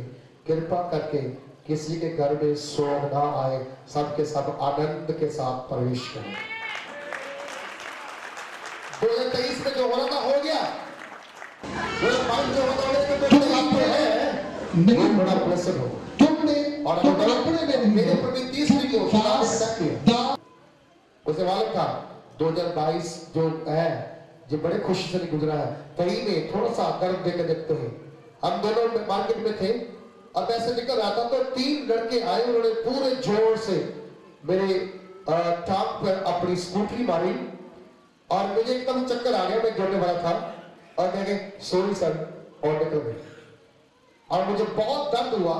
कृपा करके किसी के घर में शोक ना आए, सबके सब आनंद के साथ प्रवेश करें। 2023 में जो होना था हो गया, जो होना है नहीं, बड़ा प्रसन्न हो तुमने, और मेरे ऊपर भी 30 दिन को उसे मालूम था 2022 जो है, जो बड़े खुशी से नहीं गुजरा है। कहीं में थोड़ा सा दर्द देकर देखते हैं। हम दोनों मार्केट में थे, अब ऐसे निकल रहा था तो 3 लड़के आए, उन्होंने पूरे जोर से मेरे टांग पर अपनी स्कूटरी मारी, और मुझे एकदम चक्कर आ गया, मैं गिरने वाला था, और कह गए सॉरी सर, और निकल गए। और मुझे बहुत दर्द हुआ,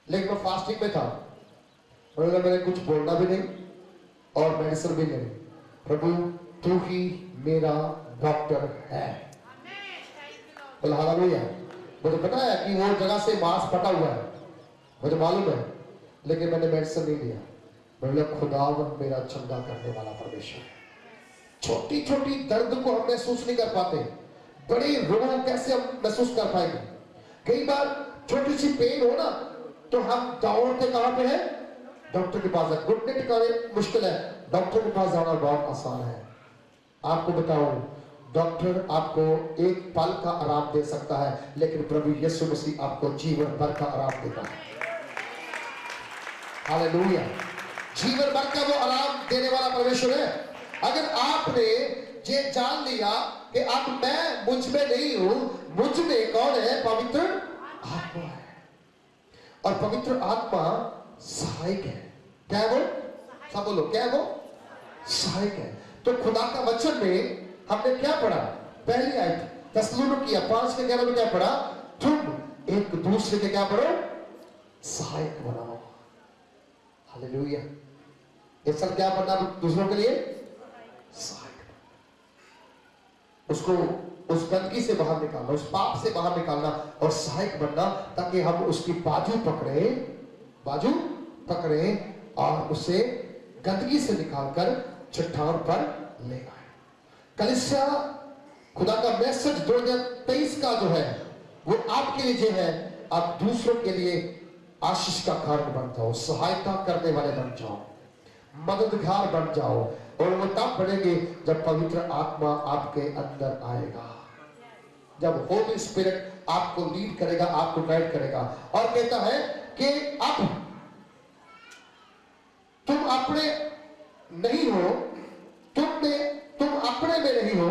लेकिन मैं फास्टिंग में था, और मैंने कुछ बोलना भी नहीं और मेडिसिन भी नहीं। प्रभु तू ही मेरा डॉक्टर है। हालेलुया। मुझे पता है कि वो जगह से मांस फटा हुआ है, मुझे मालूम है, लेकिन मैंने मेडिसिन नहीं लिया। बोले खुदावंद मेरा चंगा करने वाला परमेश्वर है। छोटी छोटी दर्द को हम महसूस नहीं कर पाते, बड़ी रोग कैसे हम महसूस कर पाएंगे? कई बार छोटी सी पेन हो ना, तो हम दौड़ते कहां पे हैं? डॉक्टर के पास है। घुटने टिकाने मुश्किल है, डॉक्टर के पास जाना बहुत आसान है। आपको बताऊं, डॉक्टर आपको एक पल का आराम दे सकता है, लेकिन प्रभु यीशु मसीह आपको जीवन भर का आराम देता है। हालेलुया। जीवन भर का वो आराम देने वाला परमेश्वर है। अगर आपने ये जान लिया कि अब मैं मुझ में नहीं हूं, मुझ में कौन है? पवित्र आत्मा है। और पवित्र आत्मा सहायक है। क्या है वो? सब बोलो, क्या है वो? सहायक है। तो खुदा का वचन में हमने क्या पढ़ा? पहली आयत थिस्सलुनीकियों 5:11 में क्या पढ़ा? तुम एक दूसरे के क्या पढ़ो? सहायक बनाओ। हालेलुया। इस साल क्या बनना दूसरों के लिए? सहायक। उसको उस गंदगी से बाहर निकालना, उस पाप से बाहर निकालना और सहायक बनना, ताकि हम उसकी बाजू पकड़े और उसे गंदगी से निकालकर चट्टान पर ले आए। कलीसिया, खुदा का मैसेज 2023 का जो है वो आपके लिए है, आप दूसरों के लिए आशीष का कारण बन जाओ, सहायता करने वाले बन जाओ, मददगार बन जाओ। और वो तब बढ़ेंगे जब पवित्र आत्मा आपके अंदर आएगा, जब होली स्पिरिट आपको लीड करेगा, आपको गाइड करेगा। और कहता है कि अब तुम अपने नहीं हो, तुम अपने में नहीं हो,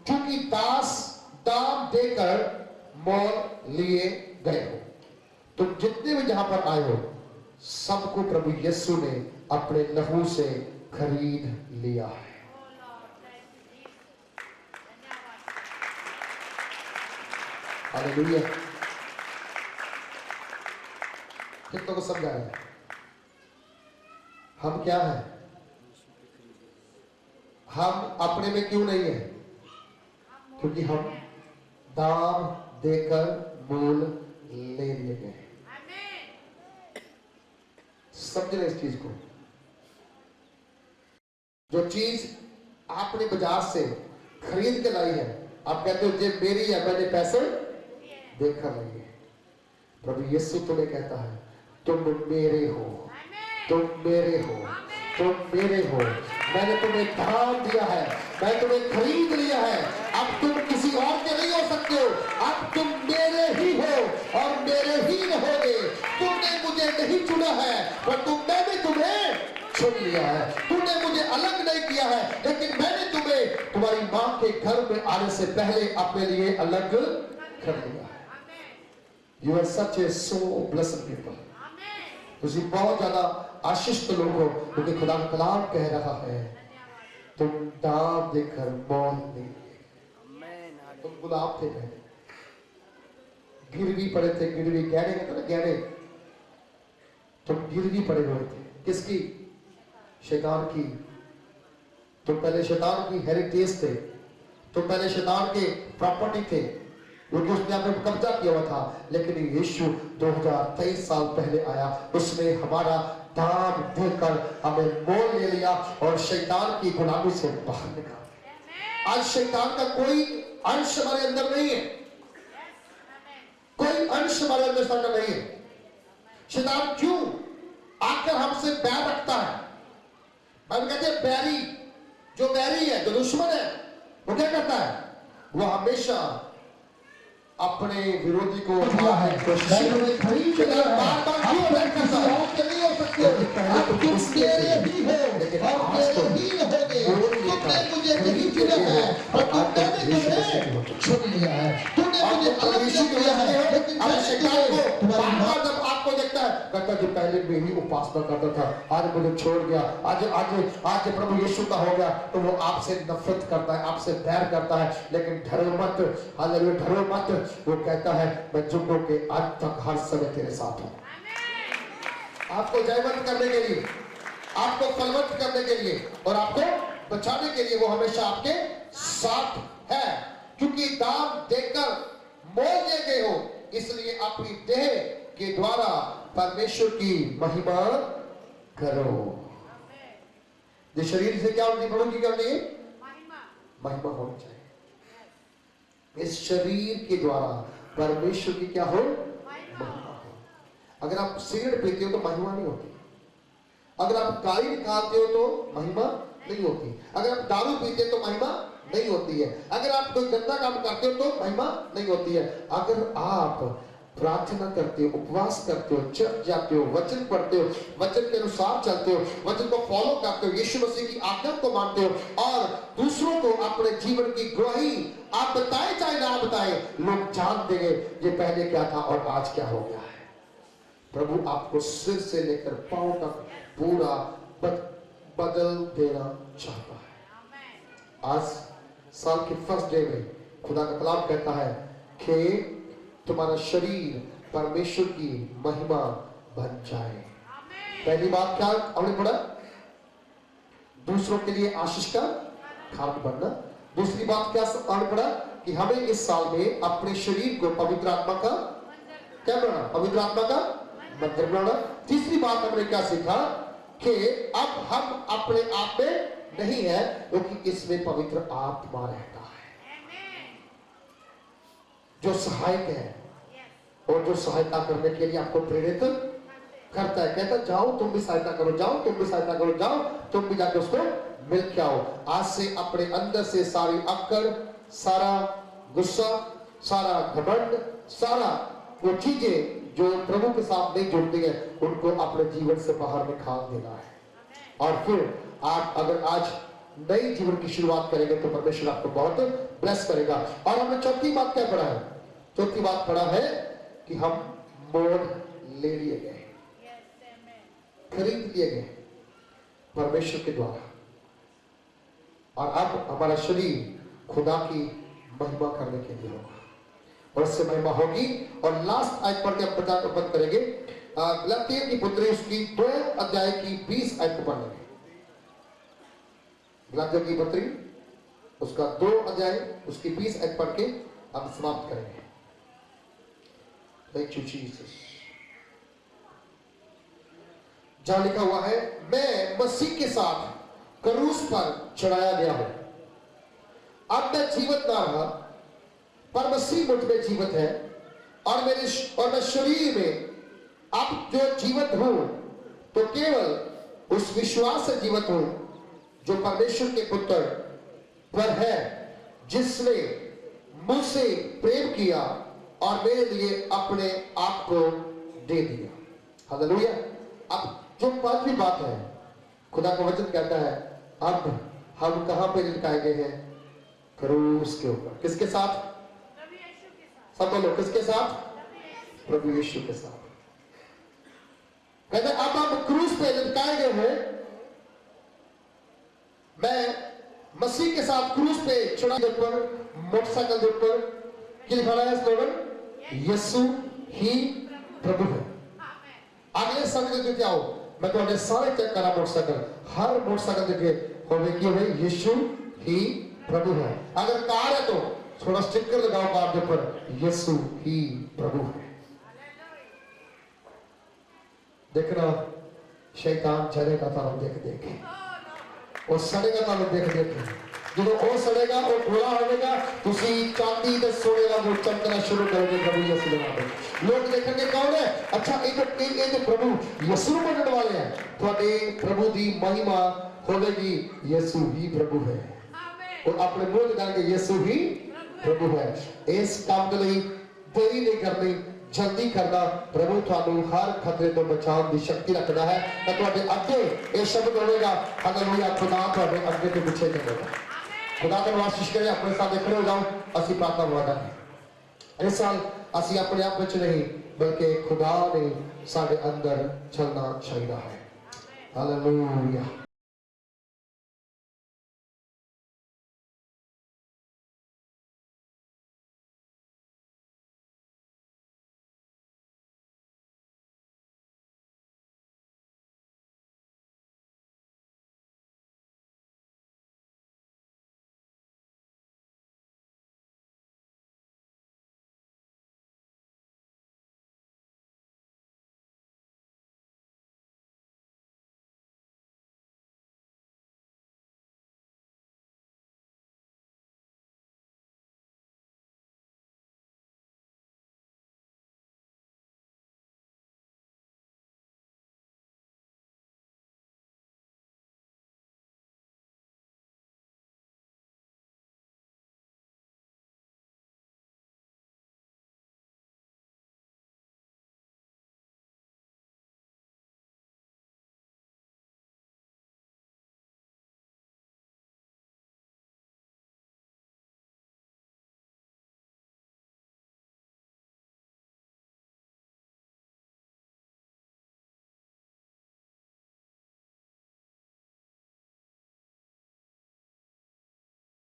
क्योंकि दास दाम देकर मोल लिए गए हो। तुम जितने भी जहां पर आए हो, सबको प्रभु यीशु ने अपने लहू से खरीद लिया है। हालेलुया। कितनों को समझा है? हम क्या है? हम अपने में क्यों नहीं है? क्योंकि हम दाम देकर मोल ले लिए गए। समझ रहे इस चीज को? जो चीज आपने बाजार से खरीद के लाई है, आप कहते हो ये मेरी है, मैंने पैसे देकर लाई है। प्रभु यीशु तुम्हें कहता है तुम मेरे हो, तुम मेरे हो, तुम मेरे हो। मैंने तुम्हें दाम दिया है, मैं तुम्हें खरीद लिया है। अब तुम किसी और के नहीं हो सकते हो, अब तुम मेरे ही हो और मेरे ही रहोगे। तुमने मुझे नहीं चुना है, परंतु मैंने तुम्हें चुन लिया है। तुमने मुझे अलग नहीं किया है, लेकिन मैंने तुम्हें तुम्हारी मां के घर में आने से पहले अपने लिए अलग कर लिया है। You are such a so blessed people. तुम बहुत ज्यादा आशीषित लोग हो, क्योंकि खुदा का कलाम कह रहा है तुम दाम देकर मोल ले लिए। तुम गुलाब थे, पहले गिरवी पड़े थे, गिरवी गहने कहते ना, गहने। तुम गिरवी पड़े हुए थे, किसकी? शैतान की। तुम पहले शैतान की हेरिटेज थे, तुम पहले शैतान के प्रॉपर्टी थे, क्योंकि उसने आप पे कब्जा किया हुआ था। लेकिन यीशु 2023 साल पहले आया, उसने हमारा दाम देकर हमें मोल ले लिया और शैतान की गुलामी से बाहर निकाला। आज शैतान का कोई अंश हमारे अंदर नहीं है, कोई अंश हमारे अंदर नहीं है। शैतान क्यों आकर हमसे बैर रखता है? बाइबल कहते हैं बैरी, जो बैरी है, जो दुश्मन है, वो क्या करता है? वो हमेशा अपने विरोधी को बार-बार क्यों अटैक करता है? जब आपको देखता है, कहता जो पहले मेरी उपासना करता था, आज मुझे छोड़ गया, आज प्रभु यीशु का हो गया, तो वो आपसे नफरत करता है, आपसे बैर करता है। लेकिन डरो मत, हालेलुया, डरो मत। वो कहता है मैं जुगों के अंत तक हर समय तेरे साथ हूं। आपको जयवंत करने के लिए, आपको फलवंत करने के लिए और आपको बचाने के लिए वो हमेशा आपके साथ है। क्योंकि दाम देकर मोल ले गए हो, इसलिए अपनी देह के द्वारा परमेश्वर की महिमा करो। जो शरीर से क्या होती, प्रभु की करनी है महिमा होनी चाहिए। इस शरीर के द्वारा परमेश्वर की क्या हो? महिमा हो। अगर आप सिगरेट पीते हो तो महिमा नहीं होती, अगर आप गाली निकालते हो तो महिमा नहीं होती, अगर आप दारू पीते हो तो महिमा नहीं होती है, अगर आप कोई गंदा काम करते हो तो महिमा नहीं होती है। अगर आप प्रार्थना करते हो, उपवास करते हो, चर्च जाते हो, वचन पढ़ते हो, वचन के अनुसार चलते हो, वचन को फॉलो करते हो, यीशु मसीह की आज्ञा को मानते हो और दूसरों को अपने जीवन की गवाही आप बताए चाहे ना बताए, लोग जान देंगे ये पहले क्या था और आज क्या हो गया है। प्रभु आपको सिर से लेकर पांव तक पूरा बदल देना चाहता है। आज साल के फर्स्ट डे में खुदा का कलाम कहता है कि तुम्हारा शरीर परमेश्वर की महिमा बन जाए। पहली बात क्या हमने पढ़ा? दूसरों के लिए आशीष का खाद बनना। दूसरी बात क्या हमने पढ़ा? कि हमें इस साल में अपने शरीर को पवित्र आत्मा का क्या बनाना? पवित्र आत्मा का मंदिर बनाना। तीसरी बात हमने क्या सीखा? कि अब हम अपने आप में नहीं है, क्योंकि इसमें पवित्र आत्मा रहता है जो सहायक है और जो सहायता करने के लिए आपको प्रेरित करता है। कहता जाओ तुम भी सहायता करो, जाओ तुम भी सहायता करो, जाओ तुम भी जाके उसको मिल के आओ। आज से अपने अंदर से सारी अक्कड़, सारा गुस्सा, सारा घमंड, सारा वो चीजें जो प्रभु के साथ नहीं जुड़ती है, उनको अपने जीवन से बाहर निकाल देना है। और फिर आप अगर आज नई जीवन की शुरुआत करेंगे तो परमेश्वर आपको बहुत ब्लेस करेगा। और हमने चौथी बात क्या पढ़ा है? चौथी बात पढ़ा है कि हम मोड़ ले लिए गए, खरीद लिए गए परमेश्वर के द्वारा, और अब हमारा शरीर खुदा की महिमा करने के लिए होगा और इससे महिमा होगी। और लास्ट आयत पढ़ के हम प्रचार को बंद करेंगे। गलातियों की पुत्री उसकी 2 अध्याय की 20 आयत को पढ़ेंगे। गलातियों की पुत्री उसका 2 अध्याय उसकी 20 आयत पढ़ के हम समाप्त करेंगे। Thank you, Jesus. जहां लिखा हुआ है, मैं मसीह के साथ क्रूस पर चढ़ाया गया हूं। अब मैं जीवित ना रहा, पर मसीह मुझ में जीवित है, और मैं शरीर में अब जो जीवित हूं तो केवल उस विश्वास से जीवित हूं जो परमेश्वर के पुत्र पर है, जिसने मुझसे प्रेम किया और मेरे लिए अपने आप को दे दिया। हालेलुया। अब जो पांचवी बात है, खुदा का वचन कहता है अब हम कहां पे लटकाए गए हैं? क्रूस के ऊपर। किसके साथ? सब बोलो, किसके साथ? प्रभु यीशु के साथ। कहते अब हम क्रूस पे लटकाए गए हैं। मैं मसीह के साथ क्रूस पे चढ़ा के ऊपर, मोटरसाइकिल के ऊपर क्या लिखा है स्लोगन? यीशु ही प्रभु है। अगले संग देते आओ, मैं तो सारे चेक करा मोटरसाइकिल, हर मोटरसाइकिल देखे होवे कि भाई यीशु ही प्रभु है। अगर कार है तो थोड़ा स्टिकर लगाओ कार के ऊपर, यीशु ही प्रभु है। देखना शैतान चलेगा तारो देख देख और सड़ेगा तारो देख देख। जो वो सड़ेगा वो थोड़ा होगा, तुसी चांदी दे सोने का वो चमकना शुरू करोगे। प्रभु यीशु के नाम में लोग देखेंगे कौन है? अच्छा ये तो प्रभु यीशु बनने वाले हैं। थोड़े प्रभु दी महिमा होगी, यीशु ही प्रभु है। और अपने मुंह दिखाएंगे यीशु ही प्रभु है। इस काम के लिए देरी नहीं करनी, जल्दी करना। प्रभु थानू हर खतरे तो बचाव की शक्ति रखना है। तो तुहाडे अगे ये शब्द होगा, हालेलुया, खुदा तुहाडे अगे तो पीछे चलेगा। खुदा का आशीष करे। अपने साथ खड़े हो जाओ, असी प्रार्थना वादा है। इस साल असी अपने आप में नहीं, बल्कि खुदा ने साडे अंदर चलना चाहिए है। हालेलुया।